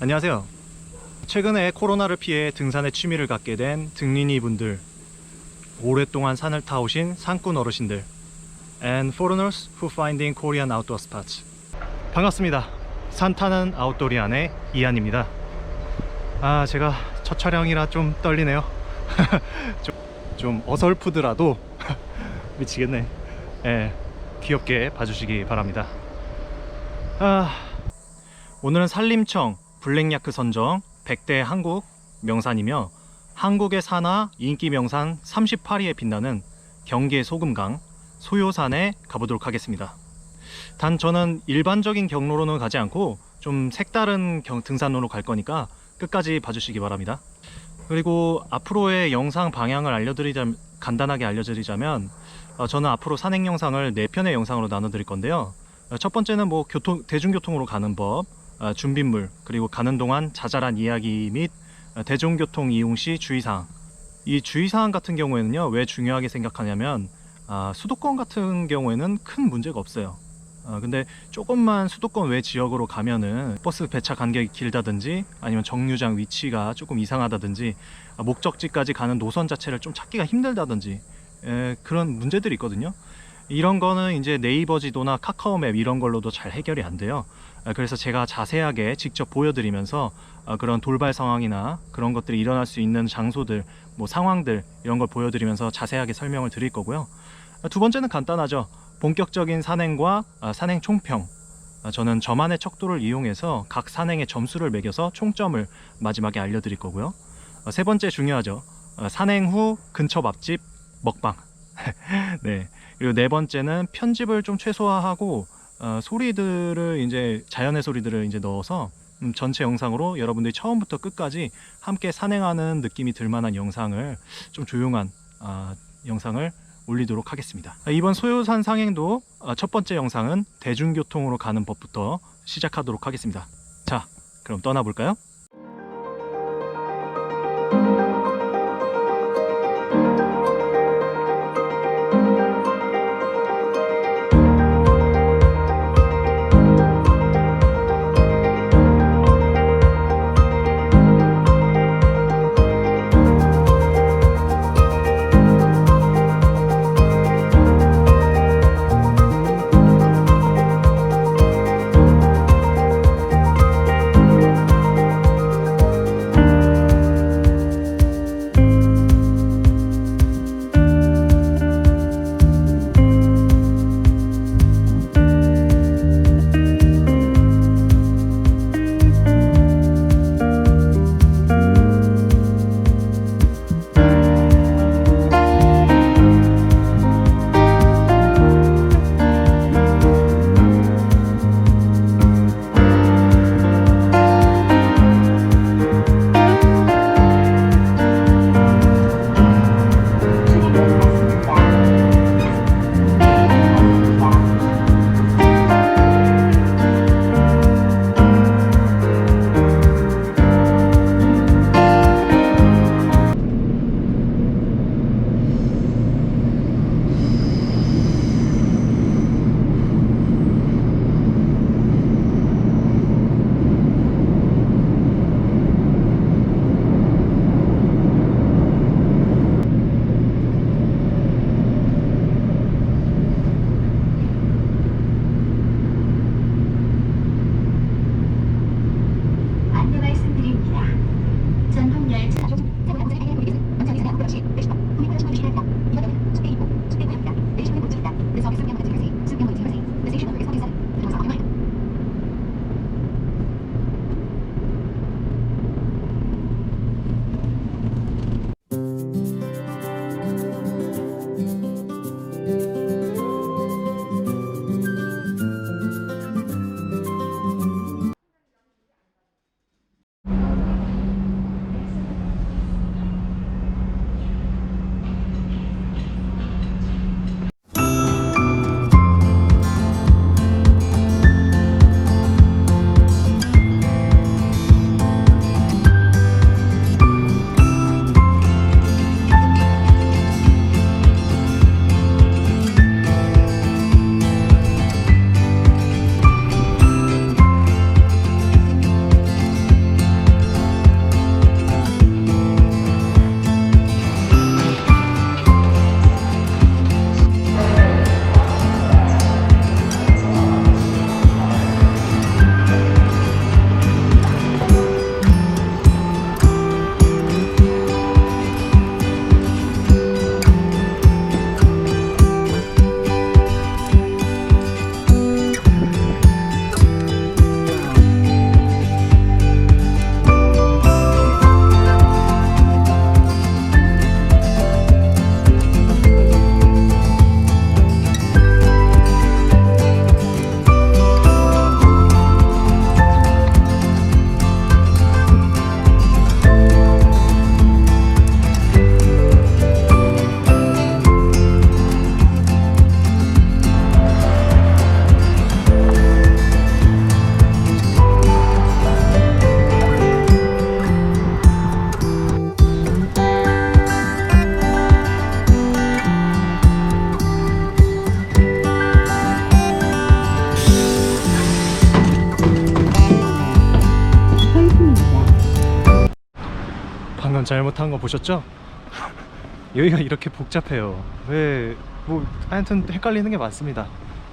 안녕하세요. 최근에 코로나를 피해 등산의 취미를 갖게 된 등린이 분들, 오랫동안 산을 타오신 산꾼 어르신들, and foreigners who finding Korean outdoor spots. 반갑습니다. 산 타는 아웃도리안의 이한입니다. 제가 첫 촬영이라 좀 떨리네요. 좀 어설프더라도 미치겠네. 귀엽게 봐주시기 바랍니다. 오늘은 산림청 블랙야크 선정 100대 한국 명산이며 한국의 산하 인기 명산 38위에 빛나는 경기의 소금강 소요산에 가보도록 하겠습니다. 단 저는 일반적인 경로로는 가지 않고 좀 색다른 등산로로 갈 거니까 끝까지 봐주시기 바랍니다. 그리고 앞으로의 영상 방향을 간단하게 알려드리자면 저는 앞으로 산행 영상을 4편의 영상으로 나눠 드릴 건데요. 첫 번째는 대중교통으로 가는 법, 준비물, 그리고 가는 동안 자잘한 이야기 및 대중교통 이용 시 주의사항. 이 주의사항 같은 경우에는요, 왜 중요하게 생각하냐면 수도권 같은 경우에는 큰 문제가 없어요. 근데 조금만 수도권 외 지역으로 가면은 버스 배차 간격이 길다든지 아니면 정류장 위치가 조금 이상하다든지 목적지까지 가는 노선 자체를 좀 찾기가 힘들다든지 그런 문제들이 있거든요. 이런 거는 이제 네이버 지도나 카카오맵 이런 걸로도 잘 해결이 안 돼요. 그래서 제가 자세하게 직접 보여드리면서 그런 돌발 상황이나 그런 것들이 일어날 수 있는 장소들, 상황들 이런 걸 보여드리면서 자세하게 설명을 드릴 거고요. 두 번째는 간단하죠. 본격적인 산행과 산행 총평. 저는 저만의 척도를 이용해서 각 산행의 점수를 매겨서 총점을 마지막에 알려드릴 거고요. 세 번째 중요하죠. 산행 후 근처 맛집 먹방. 네. 그리고 네 번째는 편집을 좀 최소화하고 소리들을 이제 자연의 소리들을 이제 넣어서 전체 영상으로 여러분들이 처음부터 끝까지 함께 산행하는 느낌이 들 만한 영상을 좀 조용한 영상을 올리도록 하겠습니다. 이번 소요산 상행도 첫 번째 영상은 대중교통으로 가는 법부터 시작하도록 하겠습니다. 자, 그럼 떠나볼까요? 방금 잘못한 거 보셨죠? 여기가 이렇게 복잡해요. 왜 뭐 하여튼 헷갈리는 게 많습니다.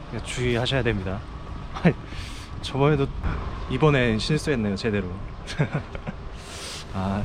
그러니까 주의하셔야 됩니다. 저번에도 이번엔 실수했네요 제대로. 아.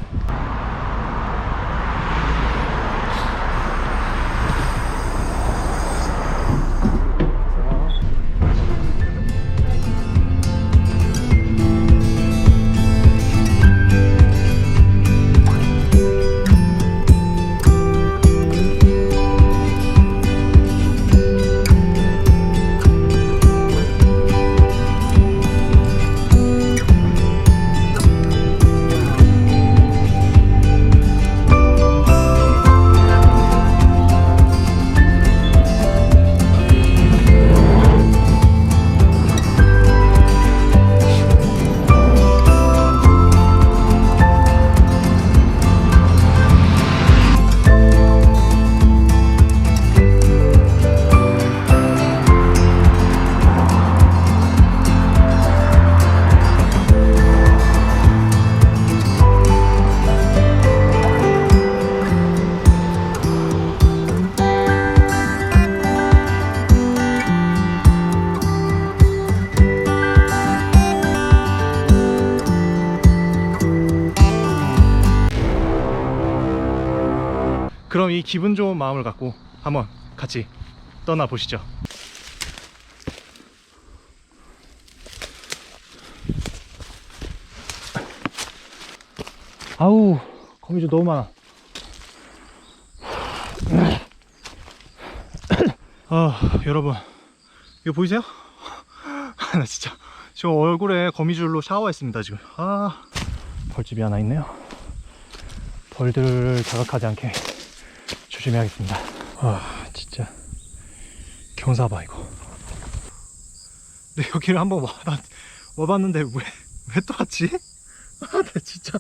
그럼 이 기분 좋은 마음을 갖고 한번 같이 떠나 보시죠. 아우, 거미줄 너무 많아. 여러분 이거 보이세요? 나 진짜 지금 얼굴에 거미줄로 샤워했습니다 지금. 벌집이 하나 있네요. 벌들을 자극하지 않게 조심해야겠습니다. 진짜 경사봐 이거. 근데 여기를 한번 와봤는데 왜 또 왔지? 나 진짜